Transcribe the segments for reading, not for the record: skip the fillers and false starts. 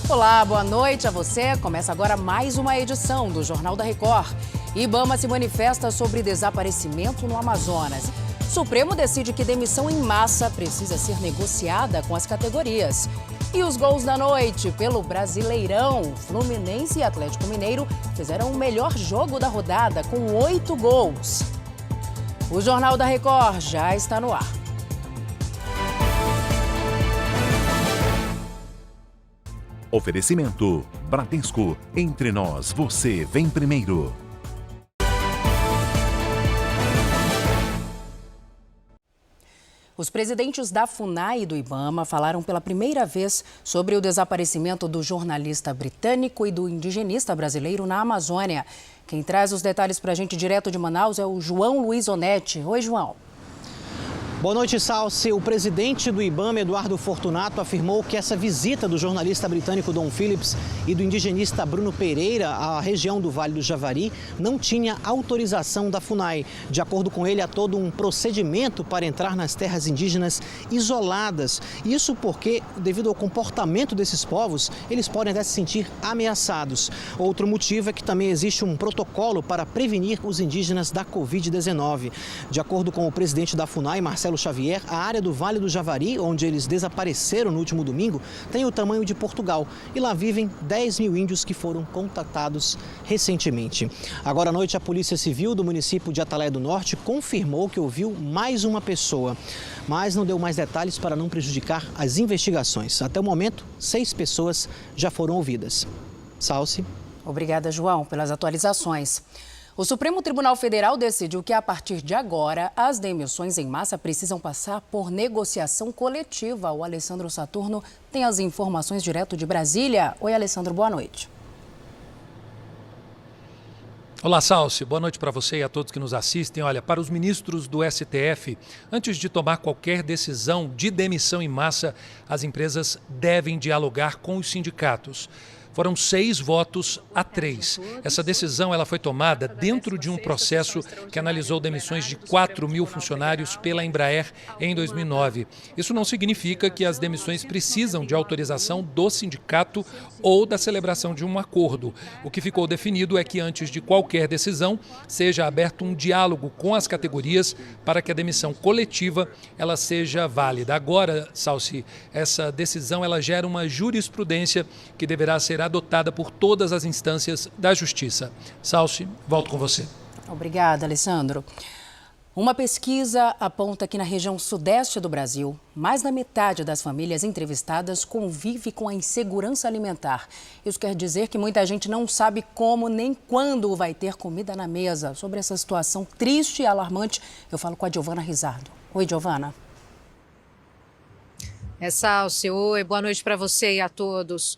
Olá, boa noite a você. Começa agora mais uma edição do Jornal da Record. IBAMA se manifesta sobre desaparecimento no Amazonas. Supremo decide que demissão em massa precisa ser negociada com as categorias. E os gols da noite pelo Brasileirão. Fluminense e Atlético Mineiro fizeram o melhor jogo da rodada com 8 gols. O Jornal da Record já está no ar. Oferecimento Bradesco. Entre nós, você vem primeiro. Os presidentes da FUNAI e do IBAMA falaram pela primeira vez sobre o desaparecimento do jornalista britânico e do indigenista brasileiro na Amazônia. Quem traz os detalhes para a gente direto de Manaus é o João Luiz Onetti. Oi, João. Boa noite, Salsi. O presidente do IBAMA, Eduardo Fortunato, afirmou que essa visita do jornalista britânico Dom Phillips e do indigenista Bruno Pereira à região do Vale do Javari não tinha autorização da FUNAI. De acordo com ele, há todo um procedimento para entrar nas terras indígenas isoladas. Isso porque, devido ao comportamento desses povos, eles podem até se sentir ameaçados. Outro motivo é que também existe um protocolo para prevenir os indígenas da Covid-19. De acordo com o presidente da FUNAI, Marcelo Xavier, a área do Vale do Javari, onde eles desapareceram no último domingo, tem o tamanho de Portugal. E lá vivem 10 mil índios que foram contatados recentemente. Agora à noite, a Polícia Civil do município de Atalaia do Norte confirmou que ouviu mais uma pessoa, mas não deu mais detalhes para não prejudicar as investigações. Até o momento, 6 pessoas já foram ouvidas. Salsi. Obrigada, João, pelas atualizações. O Supremo Tribunal Federal decidiu que, a partir de agora, as demissões em massa precisam passar por negociação coletiva. O Alessandro Saturno tem as informações direto de Brasília. Oi, Alessandro, boa noite. Olá, Salsi. Boa noite para você e a todos que nos assistem. Olha, para os ministros do STF, antes de tomar qualquer decisão de demissão em massa, as empresas devem dialogar com os sindicatos. Foram 6 votos a 3. Essa decisão ela foi tomada dentro de um processo que analisou demissões de 4 mil funcionários pela Embraer em 2009. Isso não significa que as demissões precisam de autorização do sindicato ou da celebração de um acordo. O que ficou definido é que antes de qualquer decisão seja aberto um diálogo com as categorias para que a demissão coletiva ela seja válida. Agora, Salsi, essa decisão ela gera uma jurisprudência que deverá ser adotada por todas as instâncias da Justiça. Salsi, volto com você. Obrigada, Alessandro. Uma pesquisa aponta que na região sudeste do Brasil, mais da metade das famílias entrevistadas convive com a insegurança alimentar. Isso quer dizer que muita gente não sabe como nem quando vai ter comida na mesa. Sobre essa situação triste e alarmante, eu falo com a Giovana Rizardo. Oi, Giovana. Salsi, oi, boa noite para você e a todos.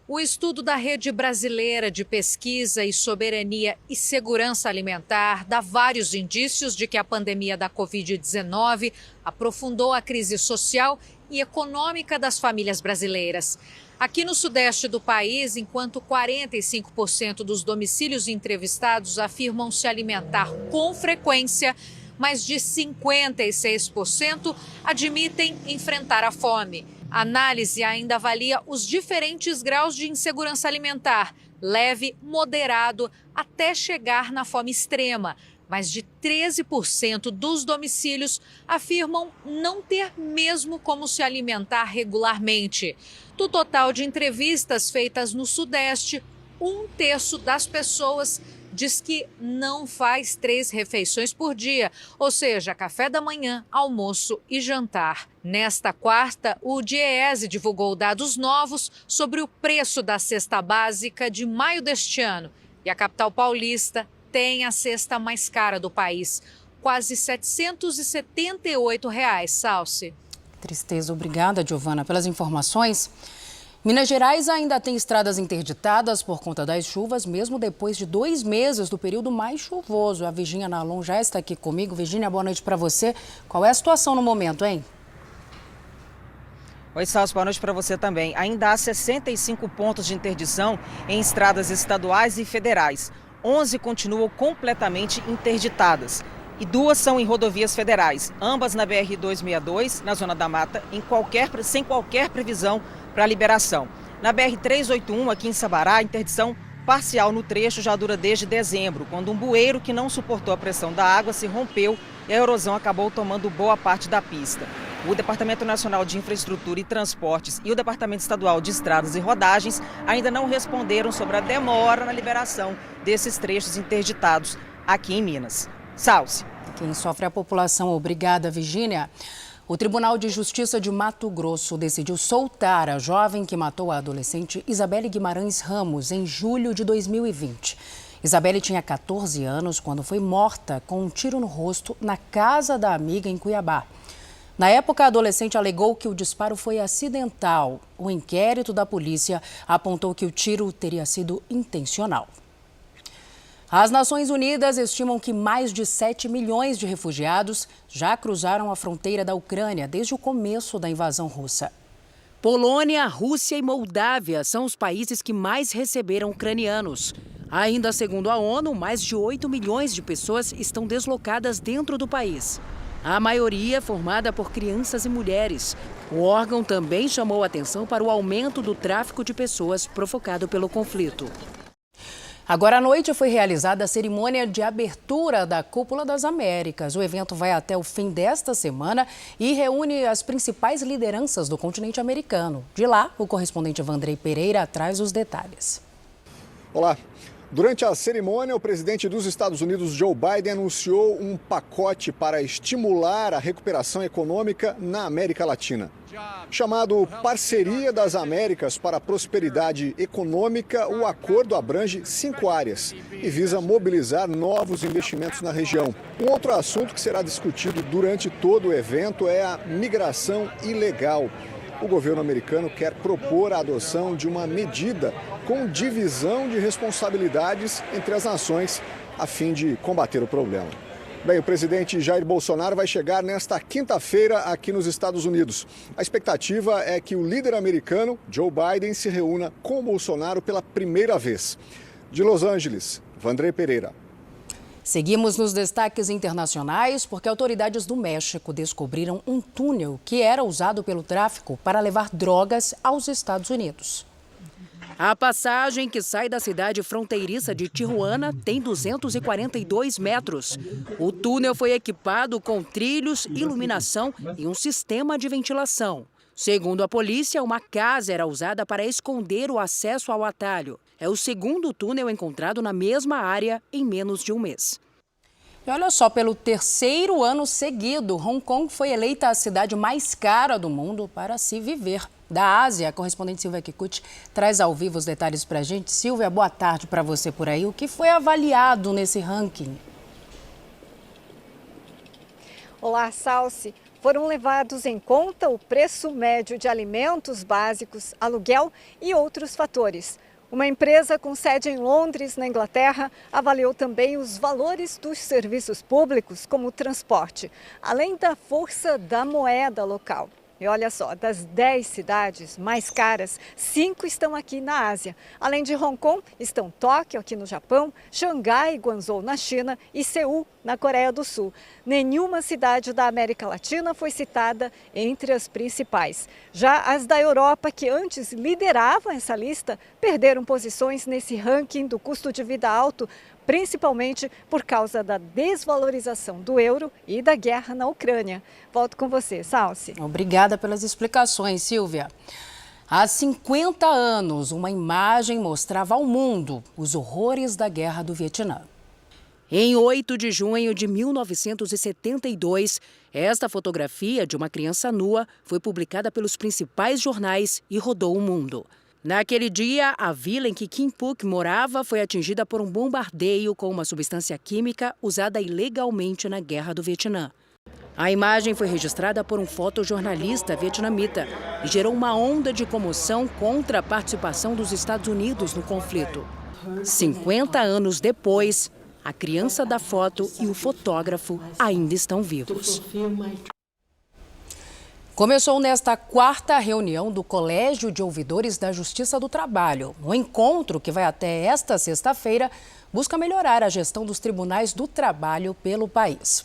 O estudo da Rede Brasileira de Pesquisa e Soberania e Segurança Alimentar dá vários indícios de que a pandemia da Covid-19 aprofundou a crise social e econômica das famílias brasileiras. Aqui no sudeste do país, enquanto 45% dos domicílios entrevistados afirmam se alimentar com frequência, mais de 56% admitem enfrentar a fome. A análise ainda avalia os diferentes graus de insegurança alimentar, leve, moderado, até chegar na fome extrema. Mais de 13% dos domicílios afirmam não ter mesmo como se alimentar regularmente. Do total de entrevistas feitas no Sudeste, 1/3 das pessoas diz que não faz 3 refeições por dia, ou seja, café da manhã, almoço e jantar. Nesta quarta, o DIEESE divulgou dados novos sobre o preço da cesta básica de maio deste ano. E a capital paulista tem a cesta mais cara do país, quase R$ 778, Salsi. Tristeza. Obrigada, Giovana, pelas informações. Minas Gerais ainda tem estradas interditadas por conta das chuvas, mesmo depois de 2 meses do período mais chuvoso. A Virgínia Nalon já está aqui comigo. Virgínia, boa noite para você. Qual é a situação no momento, hein? Oi, Salso, boa noite para você também. Ainda há 65 pontos de interdição em estradas estaduais e federais. 11 continuam completamente interditadas. E 2 são em rodovias federais, ambas na BR-262, na Zona da Mata, sem qualquer previsão para liberação. Na BR-381, aqui em Sabará, a interdição parcial no trecho já dura desde dezembro, quando um bueiro que não suportou a pressão da água se rompeu e a erosão acabou tomando boa parte da pista. O Departamento Nacional de Infraestrutura e Transportes e o Departamento Estadual de Estradas e Rodagens ainda não responderam sobre a demora na liberação desses trechos interditados aqui em Minas. Salce. Quem sofre é a população. Obrigada, Virgínia. O Tribunal de Justiça de Mato Grosso decidiu soltar a jovem que matou a adolescente Isabelle Guimarães Ramos em julho de 2020. Isabelle tinha 14 anos quando foi morta com um tiro no rosto na casa da amiga em Cuiabá. Na época, a adolescente alegou que o disparo foi acidental. O inquérito da polícia apontou que o tiro teria sido intencional. As Nações Unidas estimam que mais de 7 milhões de refugiados já cruzaram a fronteira da Ucrânia desde o começo da invasão russa. Polônia, Rússia e Moldávia são os países que mais receberam ucranianos. Ainda segundo a ONU, mais de 8 milhões de pessoas estão deslocadas dentro do país. A maioria formada por crianças e mulheres. O órgão também chamou atenção para o aumento do tráfico de pessoas provocado pelo conflito. Agora à noite foi realizada a cerimônia de abertura da Cúpula das Américas. O evento vai até o fim desta semana e reúne as principais lideranças do continente americano. De lá, o correspondente Vandrei Pereira traz os detalhes. Olá. Durante a cerimônia, o presidente dos Estados Unidos, Joe Biden, anunciou um pacote para estimular a recuperação econômica na América Latina. Chamado Parceria das Américas para a Prosperidade Econômica, o acordo abrange 5 áreas e visa mobilizar novos investimentos na região. Um outro assunto que será discutido durante todo o evento é a migração ilegal. O governo americano quer propor a adoção de uma medida com divisão de responsabilidades entre as nações a fim de combater o problema. Bem, o presidente Jair Bolsonaro vai chegar nesta quinta-feira aqui nos Estados Unidos. A expectativa é que o líder americano, Joe Biden, se reúna com Bolsonaro pela primeira vez. De Los Angeles, Vandrei Pereira. Seguimos nos destaques internacionais porque autoridades do México descobriram um túnel que era usado pelo tráfico para levar drogas aos Estados Unidos. A passagem que sai da cidade fronteiriça de Tijuana tem 242 metros. O túnel foi equipado com trilhos, iluminação e um sistema de ventilação. Segundo a polícia, uma casa era usada para esconder o acesso ao atalho. É o segundo túnel encontrado na mesma área em menos de um mês. E olha só, pelo terceiro ano seguido, Hong Kong foi eleita a cidade mais cara do mundo para se viver. Da Ásia, a correspondente Silvia Kikuchi traz ao vivo os detalhes para a gente. Silvia, boa tarde para você por aí. O que foi avaliado nesse ranking? Olá, Salce. Foram levados em conta o preço médio de alimentos básicos, aluguel e outros fatores. Uma empresa com sede em Londres, na Inglaterra, avaliou também os valores dos serviços públicos, como o transporte, além da força da moeda local. E olha só, das 10 cidades mais caras, 5 estão aqui na Ásia. Além de Hong Kong, estão Tóquio, aqui no Japão, Xangai e Guangzhou, na China, e Seul, na Coreia do Sul. Nenhuma cidade da América Latina foi citada entre as principais. Já as da Europa, que antes lideravam essa lista, perderam posições nesse ranking do custo de vida alto, principalmente por causa da desvalorização do euro e da guerra na Ucrânia. Volto com você, Salce. Obrigada pelas explicações, Silvia. Há 50 anos, uma imagem mostrava ao mundo os horrores da Guerra do Vietnã. Em 8 de junho de 1972, esta fotografia de uma criança nua foi publicada pelos principais jornais e rodou o mundo. Naquele dia, a vila em que Kim Phuc morava foi atingida por um bombardeio com uma substância química usada ilegalmente na Guerra do Vietnã. A imagem foi registrada por um fotojornalista vietnamita e gerou uma onda de comoção contra a participação dos Estados Unidos no conflito. 50 anos depois, a criança da foto e o fotógrafo ainda estão vivos. Começou nesta quarta reunião do Colégio de Ouvidores da Justiça do Trabalho. O encontro, que vai até esta sexta-feira, busca melhorar a gestão dos tribunais do trabalho pelo país.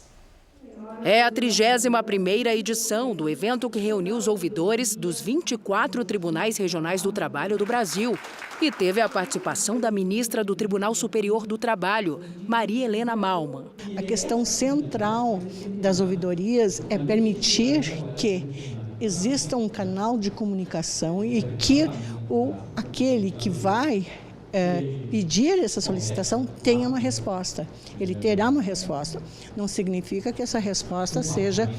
É a 31ª edição do evento que reuniu os ouvidores dos 24 tribunais regionais do trabalho do Brasil e teve a participação da ministra do Tribunal Superior do Trabalho, Maria Helena Malman. A questão central das ouvidorias é permitir que exista um canal de comunicação e que aquele que vai pedir essa solicitação tenha uma resposta. Ele terá uma resposta. Não significa que essa resposta seja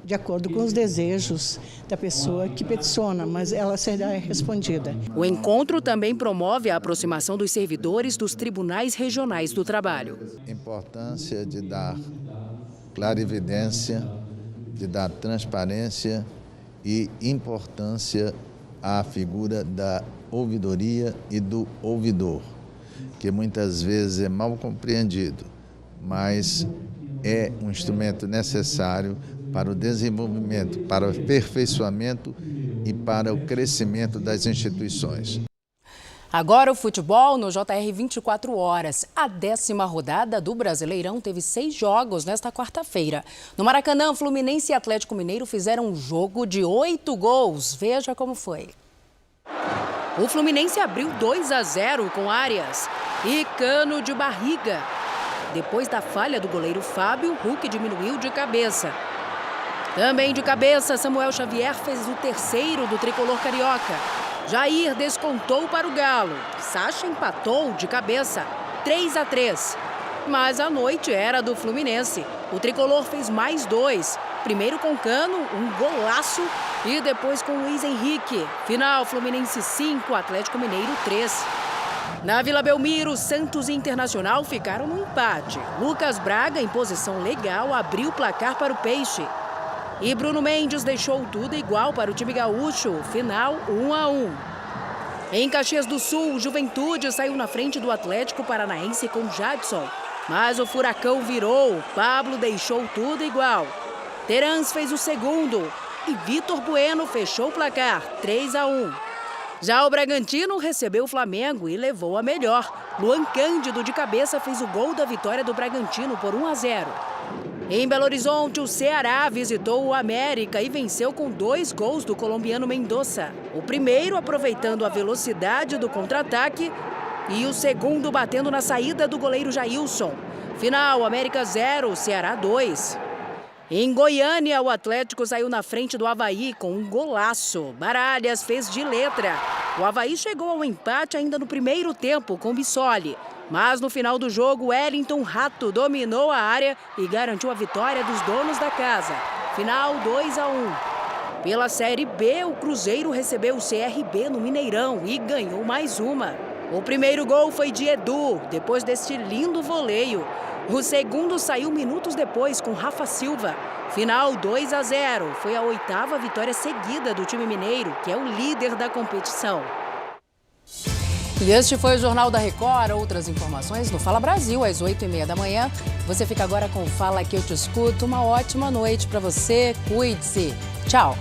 de acordo com os desejos da pessoa que peticiona, mas ela será respondida. O encontro também promove a aproximação dos servidores dos tribunais regionais do trabalho. A importância de dar clarividência, de dar transparência e importância à figura da ouvidoria e do ouvidor, que muitas vezes é mal compreendido, mas é um instrumento necessário para o desenvolvimento, para o aperfeiçoamento e para o crescimento das instituições. Agora o futebol no JR 24 horas. A 10ª rodada do Brasileirão teve 6 jogos nesta quarta-feira. No Maracanã, Fluminense e Atlético Mineiro fizeram um jogo de 8 gols. Veja como foi. O Fluminense abriu 2-0 com Arias e Cano de barriga. Depois da falha do goleiro Fábio, Hulk diminuiu de cabeça. Também de cabeça, Samuel Xavier fez o 3º do tricolor carioca. Jair descontou para o Galo. Sacha empatou de cabeça, 3-3. Mas a noite era do Fluminense. O tricolor fez mais 2. Primeiro com Cano, um golaço, e depois com Luiz Henrique. Final, Fluminense 5, Atlético Mineiro 3. Na Vila Belmiro, Santos e Internacional ficaram no empate. Lucas Braga, em posição legal, abriu o placar para o Peixe. E Bruno Mendes deixou tudo igual para o time gaúcho. Final, 1-1. Em Caxias do Sul, Juventude saiu na frente do Atlético Paranaense com Jadson. Mas o Furacão virou. Pablo deixou tudo igual. Terans fez o 2º e Vitor Bueno fechou o placar, 3-1. Já o Bragantino recebeu o Flamengo e levou a melhor. Luan Cândido de cabeça fez o gol da vitória do Bragantino por 1-0. Em Belo Horizonte, o Ceará visitou o América e venceu com 2 gols do colombiano Mendoza. O primeiro aproveitando a velocidade do contra-ataque e o segundo batendo na saída do goleiro Jailson. Final, América 0, Ceará 2. Em Goiânia, o Atlético saiu na frente do Avaí com um golaço. Baralhas fez de letra. O Avaí chegou ao empate ainda no primeiro tempo com Bissoli. Mas no final do jogo, Wellington Rato dominou a área e garantiu a vitória dos donos da casa. Final 2-1. Pela Série B, o Cruzeiro recebeu o CRB no Mineirão e ganhou mais uma. O primeiro gol foi de Edu, depois deste lindo voleio. O segundo saiu minutos depois com Rafa Silva. Final 2-0. Foi a 8ª vitória seguida do time mineiro, que é o líder da competição. E este foi o Jornal da Record. Outras informações no Fala Brasil, às 8h30 da manhã. Você fica agora com o Fala Que Eu Te Escuto. Uma ótima noite para você. Cuide-se. Tchau.